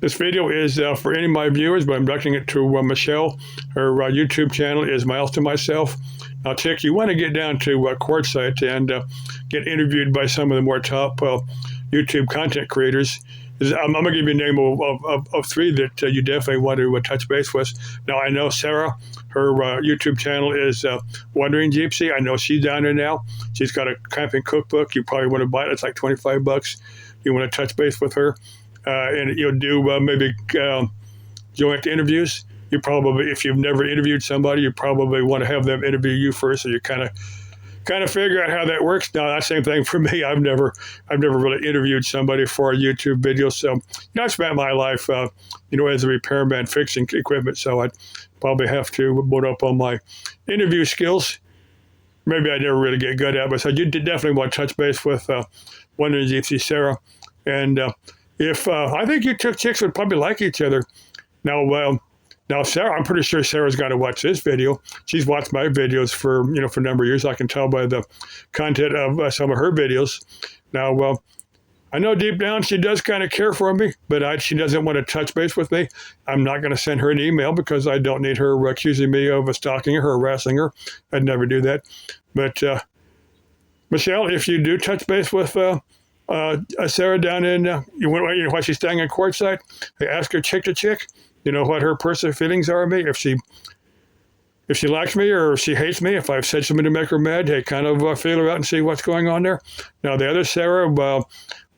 This video is for any of my viewers, but I'm directing it to Michelle. Her YouTube channel is Miles to Myself. Now, Chick, you want to get down to Quartzsite and get interviewed by some of the more top YouTube content creators. I'm going to give you a name of three that you definitely want to touch base with. Now, I know Sarah, her YouTube channel is Wandering Gypsy. I know she's down there now. She's got a camping cookbook. You probably want to buy it. It's like $25. You want to touch base with her. And you'll do maybe joint interviews. You probably, if you've never interviewed somebody, you probably want to have them interview you first, so you kind of figure out how that works. Now, that same thing for me. I've never really interviewed somebody for a YouTube video. So, I spent my life, as a repairman fixing equipment. So I'd probably have to boot up on my interview skills. Maybe I never really get good at it, but so you definitely want to touch base with Wandering Gypsy Sarah, and if I think you two chicks would probably like each other. Now Sarah, I'm pretty sure Sarah's got to watch this video. She's watched my videos for a number of years. I can tell by the content of some of her videos. Now, I know deep down she does kind of care for me, but she doesn't want to touch base with me. I'm not going to send her an email because I don't need her accusing me of stalking her, harassing her. I'd never do that. But Michelle, if you do touch base with Sarah down in, while she's staying in Quartzsite, ask her chick to chick, what her personal feelings are of me. If she likes me or if she hates me, if I've said something to make her mad, hey, kind of feel her out and see what's going on there. Now, the other Sarah,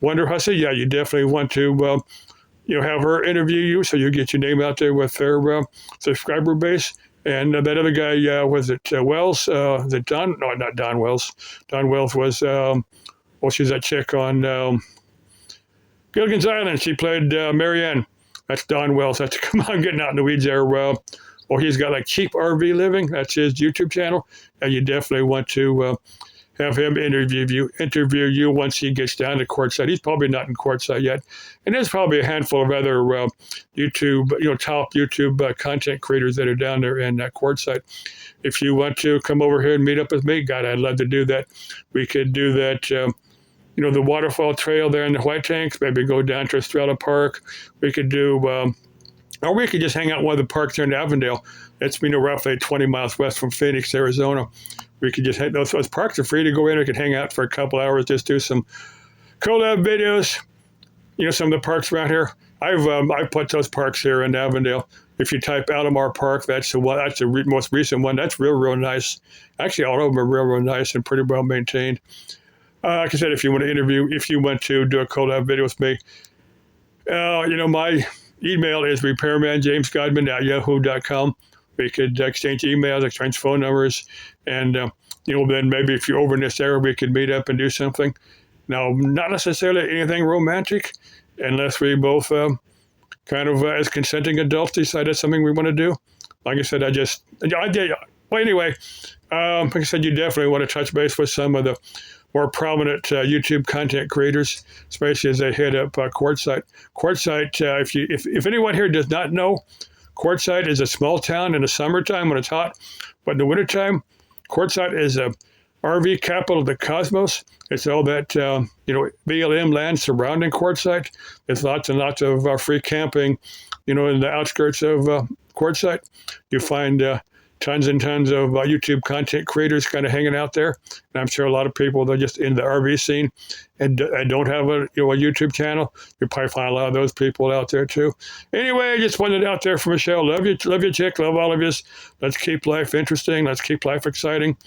Wonder Hussy, yeah, you definitely want to, have her interview you so you get your name out there with her subscriber base. And that other guy, was it Wells? Is it Don? No, not Don Wells. Don Wells was... she's that chick on Gilligan's Island. She played Marianne. That's Don Wells. That's come on, getting out in the weeds there. He's got like Cheap RV Living. That's his YouTube channel. And you definitely want to have him interview you once he gets down to Quartzsite. He's probably not in Quartzsite yet. And there's probably a handful of other YouTube, top YouTube content creators that are down there in Quartzsite. If you want to come over here and meet up with me, God, I'd love to do that. We could do that. The waterfall trail there in the White Tanks, maybe go down to Estrella Park. We could do, or we could just hang out in one of the parks there in Avondale. It's, roughly 20 miles west from Phoenix, Arizona. We could just hang, those parks are free to go in. We could hang out for a couple hours, just do some collab videos. Some of the parks around here. I've put those parks here in Avondale. If you type Alomar Park, that's the most recent one. That's real nice. Actually, all of them are real nice and pretty well maintained. Like I said, if you want to do a collab video with me, my email is repairmanjamesgodman@yahoo.com. We could exchange emails, exchange phone numbers, and then maybe if you're over in this area, we could meet up and do something. Now, not necessarily anything romantic, unless we both as consenting adults decide that's something we want to do. Like I said, anyway, like I said, you definitely want to touch base with some of the more prominent YouTube content creators, especially as they hit up Quartzsite. Quartzsite, if anyone here does not know, Quartzsite is a small town in the summertime when it's hot, but in the wintertime, Quartzsite is a RV capital of the cosmos. It's all that, BLM land surrounding Quartzsite. There's lots and lots of free camping, in the outskirts of Quartzsite. You find tons and tons of YouTube content creators kind of hanging out there. And I'm sure a lot of people, they're just in the RV scene and don't have a YouTube channel. You probably find a lot of those people out there too. Anyway, I just wanted it out there for Michelle. Love you, chick. Love all of you. Let's keep life interesting. Let's keep life exciting.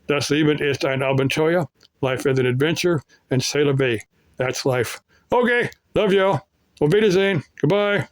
Das Leben ist ein Abenteuer. Life is an adventure. And c'est la vie. That's life. Okay. Love y'all. Auf Wiedersehen. Goodbye.